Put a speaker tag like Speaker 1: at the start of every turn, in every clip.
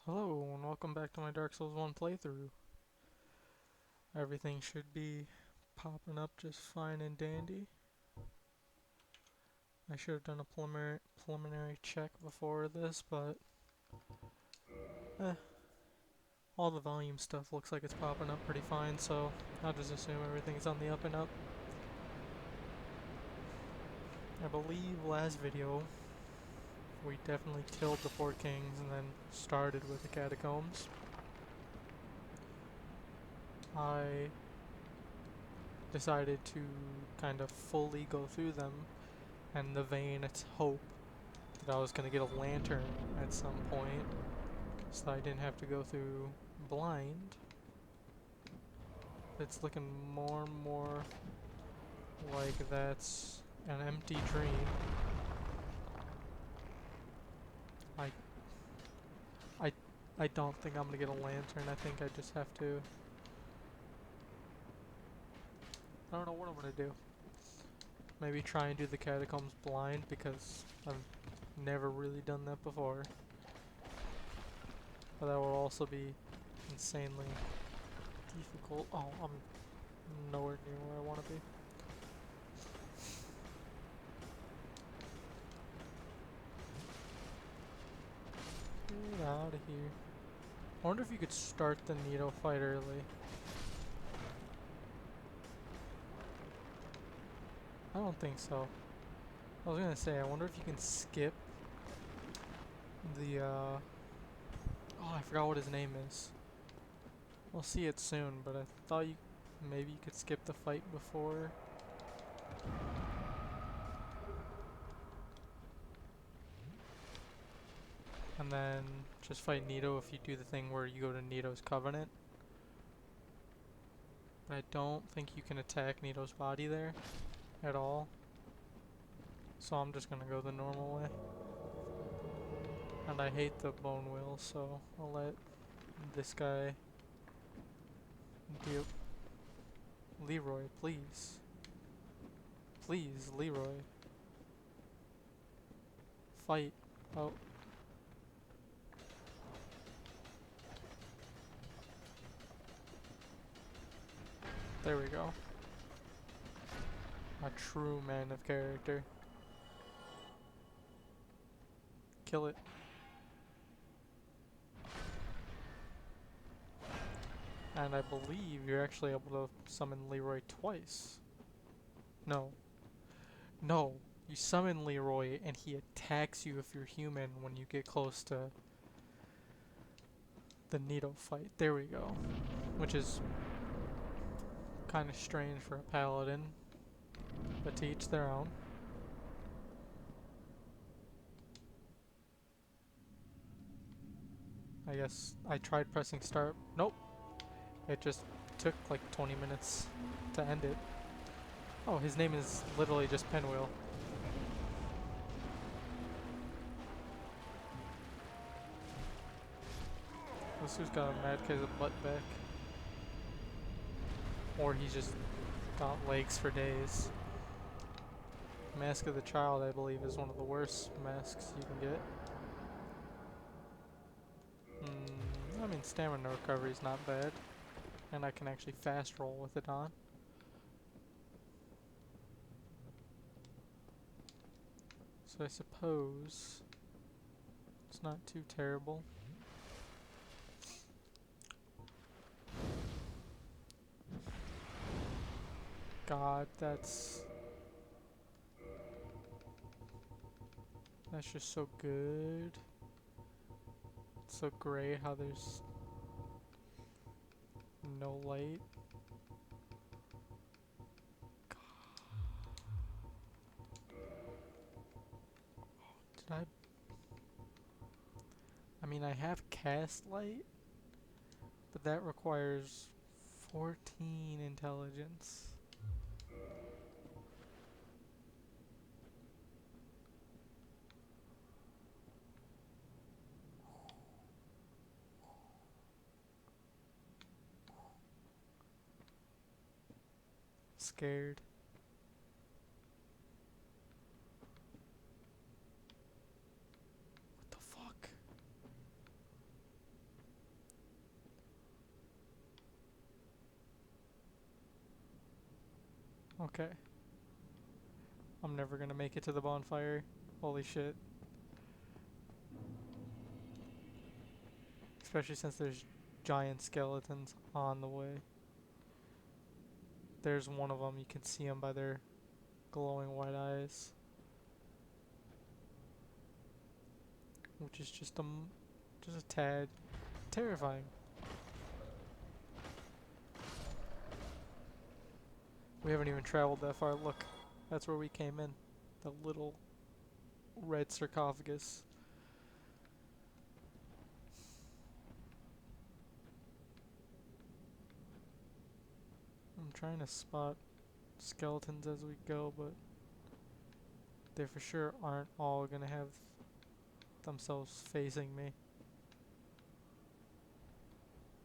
Speaker 1: Hello and welcome back to my Dark Souls 1 playthrough. Everything should be popping up just fine and dandy. I should have done a preliminary check before this, but eh, all the volume stuff looks like it's popping up pretty fine, so I'll just assume everything's on the up and up. I believe last video we definitely killed the four kings and then started with the catacombs. I decided to kind of fully go through them and the vain hope that I was going to get a lantern at some point so I didn't have to go through blind. It's looking more and more like that's an empty dream. I I I don't think I'm going to get a lantern. I think I just have to. I don't know what I'm going to do. Maybe try and do the catacombs blind because I've never really done that before. But that will also be insanely difficult. Oh, I'm nowhere near where I want to be. Get out of here. I wonder if you could start the Nito fight early. I don't think so. I was gonna say, I wonder if you can skip the, oh, I forgot what his name is. We'll see it soon, but I thought maybe you could skip the fight before. And then just fight Nito if you do the thing where you go to Nito's Covenant. But I don't think you can attack Nito's body there at all. So I'm just gonna go the normal way. And I hate the bone wheel, so I'll let this guy deal. Leroy, please. Please, Leroy. Fight. Oh. There we go. A true man of character. Kill it. And I believe you're actually able to summon Leroy twice. No. No. You summon Leroy and he attacks you if you're human when you get close to the Nito fight. There we go. Which is kind of strange for a paladin. But to each their own. I guess I tried pressing start. Nope. It just took like 20 minutes to end it. Oh, his name is literally just Pinwheel. This dude's got a mad case of butt back. Or he's just got legs for days. Mask of the Child, I believe, is one of the worst masks you can get. I mean, stamina recovery is not bad. And I can actually fast roll with it on. So I suppose it's not too terrible. God, that's just so good. It's so great how there's no light. Did I mean, I have cast light, but that requires 14 intelligence. Scared. What the fuck? Okay. I'm never gonna make it to the bonfire. Holy shit. Especially since there's giant skeletons on the way. There's one of them. You can see them by their glowing white eyes. Which is just a tad terrifying. We haven't even traveled that far. Look, that's where we came in. The little red sarcophagus. I'm trying to spot skeletons as we go, but they for sure aren't all gonna have themselves facing me.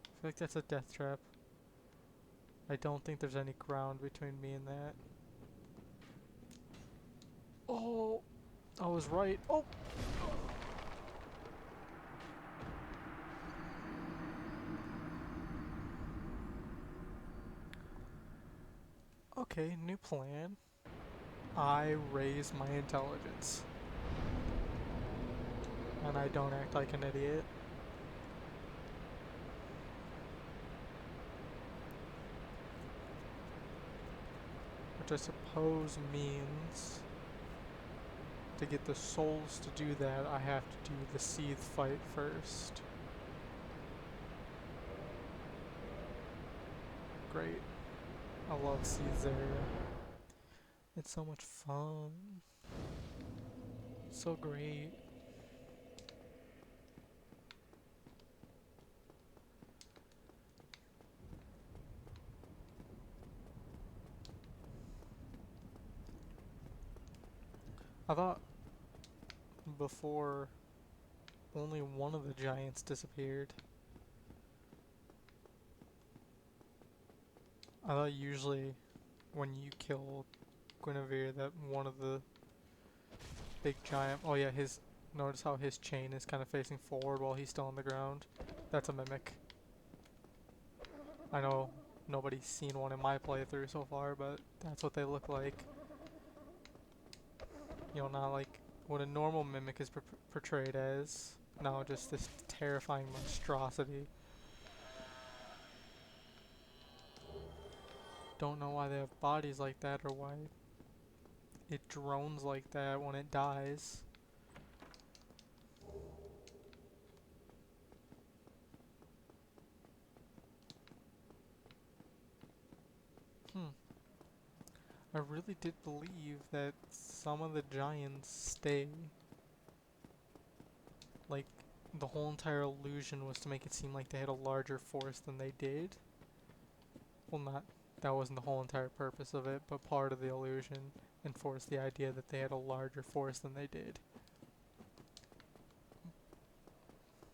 Speaker 1: I feel like that's a death trap. I don't think there's any ground between me and that. Oh, I was right. Oh! Okay, new plan. I raise my intelligence. And I don't act like an idiot. Which I suppose means to get the souls to do that, I have to do the Seath fight first. Great. I love Seath's area. It's so much fun. So great. I thought before only one of the giants disappeared. I thought usually when you kill Guinevere that one of the big giant, oh yeah, notice how his chain is kind of facing forward while he's still on the ground? That's a mimic. I know nobody's seen one in my playthrough so far, but that's what they look like. You know, not like what a normal mimic is portrayed as. No, just this terrifying monstrosity. Don't know why they have bodies like that or why it drones like that when it dies. I really did believe that some of the giants stay. Like, the whole entire illusion was to make it seem like they had a larger force than they did. Well, that wasn't the whole entire purpose of it, but part of the illusion enforced the idea that they had a larger force than they did.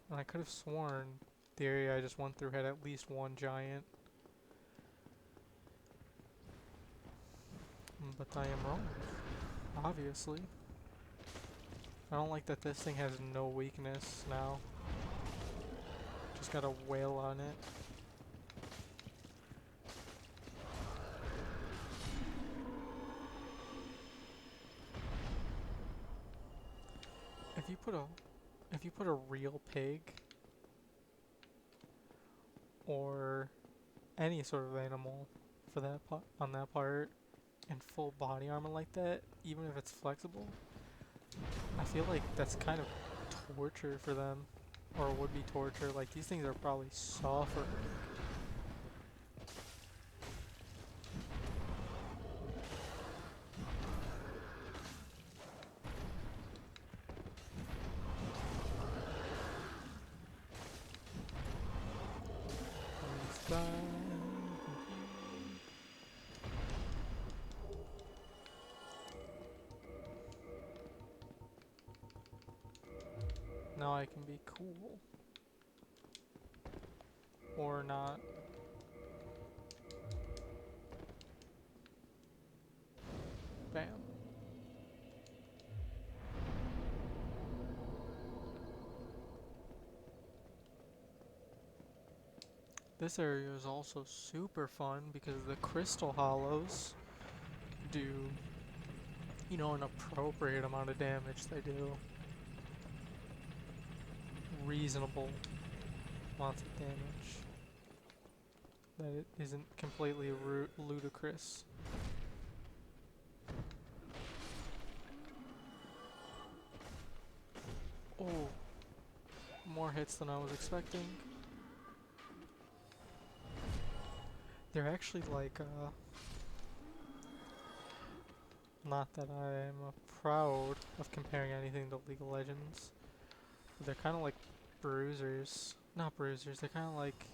Speaker 1: And I could have sworn the area I just went through had at least one giant. But I am wrong, obviously. I don't like that this thing has no weakness now. Just got a whale on it. If you put a real pig or any sort of animal for that on that part in full body armor like that, even if it's flexible, I feel like that's kind of torture for them, or would be torture. Like, these things are probably suffering. Now I can be cool. Or not. Bam. This area is also super fun because of the crystal hollows. do, you know, an appropriate amount of damage, they do reasonable amounts of damage. That it isn't completely ludicrous. Oh, more hits than I was expecting. They're actually like, not that I am proud of comparing anything to League of Legends, but they're kind of like bruisers. Not bruisers, they're kind of like,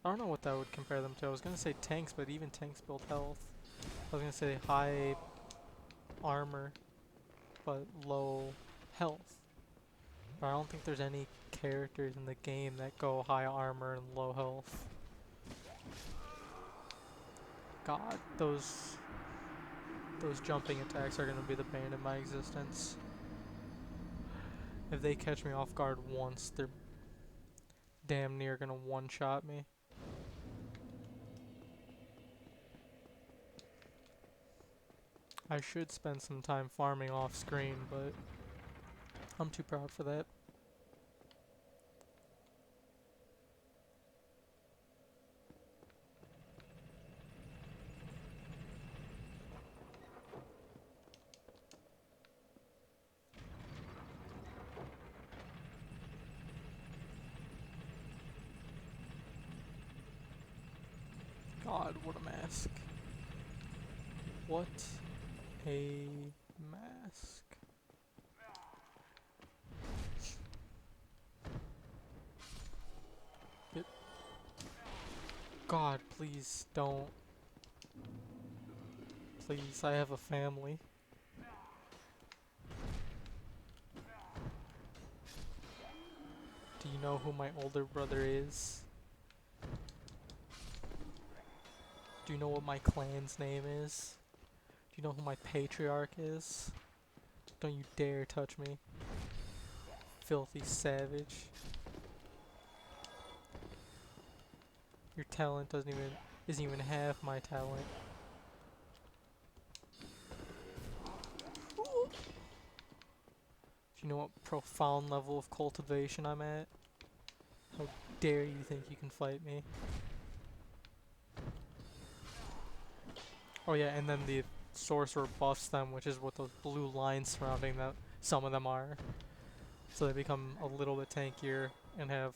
Speaker 1: I don't know what that would compare them to. I was gonna say tanks, but even tanks build health. I was gonna say high armor, but low health. But I don't think there's any characters in the game that go high armor and low health. God, those jumping attacks are gonna be the bane of my existence. If they catch me off guard once, they're damn near gonna one-shot me. I should spend some time farming off screen, but I'm too proud for that. God, what a mask. What a mask. It, God, please don't. Please, I have a family. Do you know who my older brother is? Do you know what my clan's name is? Do you know who my patriarch is? Don't you dare touch me. Filthy savage. Your talent isn't even half my talent. Do you know what profound level of cultivation I'm at? How dare you think you can fight me? Oh yeah, and then the sorcerer buffs them, which is what those blue lines surrounding them, some of them are. So they become a little bit tankier and have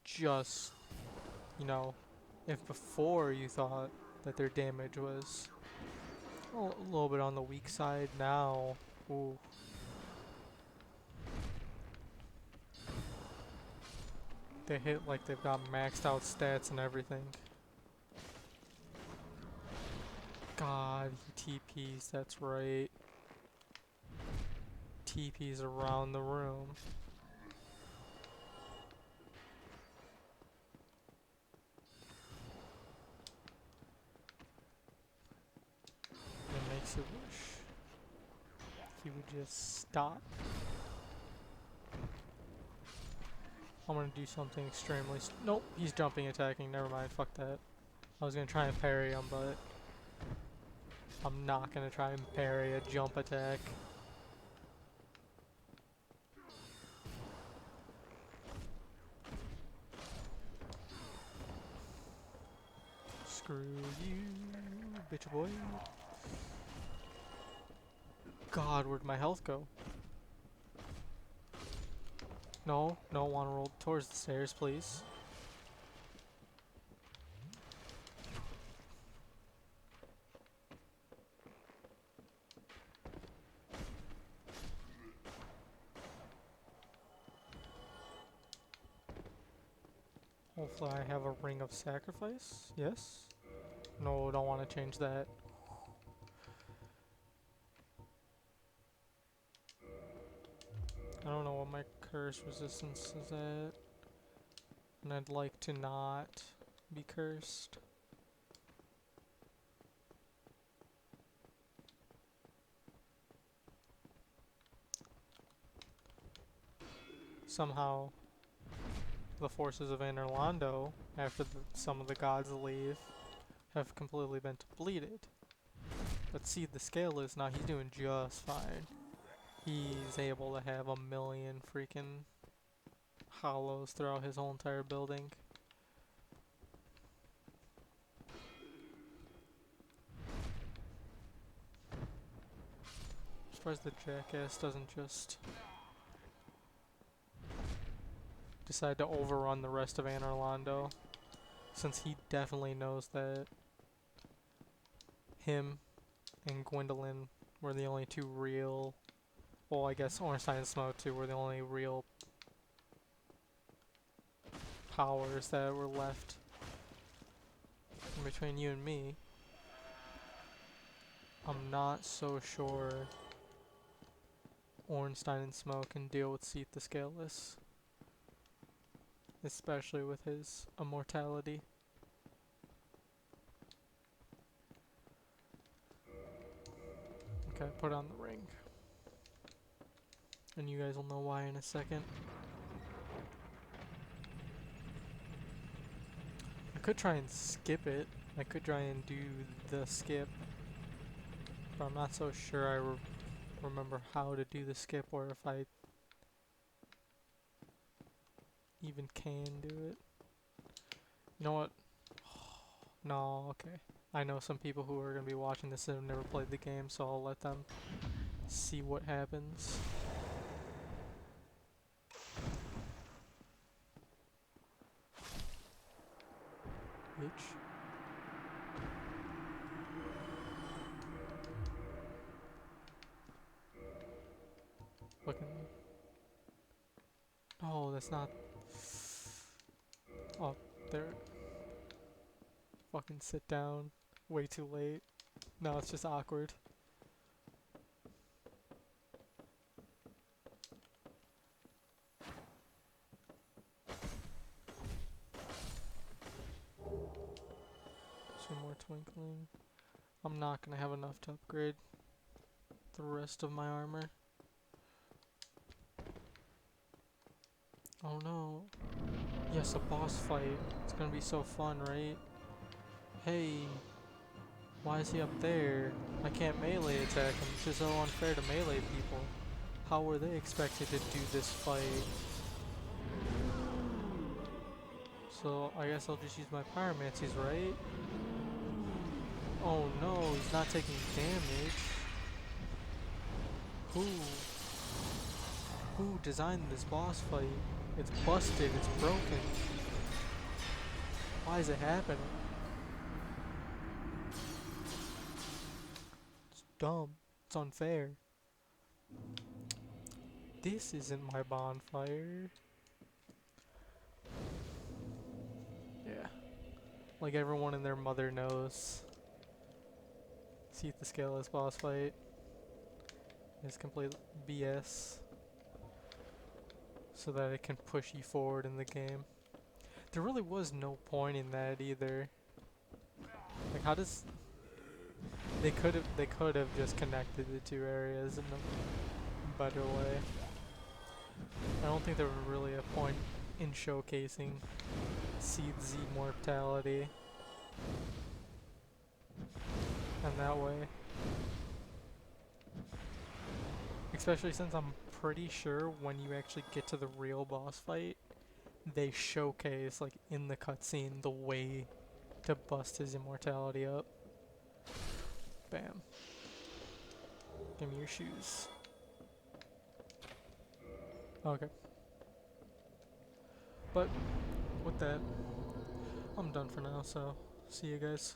Speaker 1: just, you know, if before you thought that their damage was a little bit on the weak side, now, ooh. They hit like they've got maxed out stats and everything. God, he TPs, that's right. TPs around the room. It makes you wish he would just stop. I'm gonna do something extremely nope, he's jumping attacking, never mind, fuck that. I was gonna try and parry him, but I'm not gonna try and parry a jump attack. Screw you, bitch boy. God, where'd my health go? No, no, wanna roll towards the stairs, please. Hopefully I have a ring of sacrifice. Yes? No, don't want to change that. I don't know what my curse resistance is at. And I'd like to not be cursed. Somehow, the forces of Anorlando, after some of the gods leave, have completely been depleted. But see, the scale is now, he's doing just fine. He's able to have 1,000,000 freaking hollows throughout his whole entire building. I'm surprised the jackass doesn't just decide to overrun the rest of Anor Londo, since he definitely knows that him and Gwendolyn were the only two real, well, I guess Ornstein and Smoke too were the only real powers that were left in between you and me. I'm not so sure Ornstein and Smoke can deal with Seath the Scaleless, especially with his immortality. Okay, put on the ring. And you guys will know why in a second. I could try and skip it. I could try and do the skip. But I'm not so sure I remember how to do the skip or if I even can do it. You know what? No, okay. I know some people who are going to be watching this and have never played the game, so I'll let them see what happens. Bitch. Fucking. Oh, that's not. Oh, there. Fucking sit down. Way too late. No, it's just awkward. Some more twinkling. I'm not gonna have enough to upgrade the rest of my armor. Oh no. Yes, a boss fight. It's gonna be so fun, right? Hey, why is he up there? I can't melee attack him. This is so unfair to melee people. How were they expected to do this fight? So I guess I'll just use my pyromancies, right? Oh no, he's not taking damage. Who? Who designed this boss fight? It's busted, it's broken. Why is it happening? It's dumb. It's unfair. This isn't my bonfire. Yeah. Like everyone and their mother knows. Seath the Scaleless boss fight is complete BS. So that it can push you forward in the game. There really was no point in that either. Like how does they could have just connected the two areas in a better way. I don't think there was really a point in showcasing Seath's immortality in that way. Especially since I'm pretty sure when you actually get to the real boss fight, they showcase, like in the cutscene, the way to bust his immortality up. Bam. Give me your shoes. Okay. But with that, I'm done for now, so see you guys.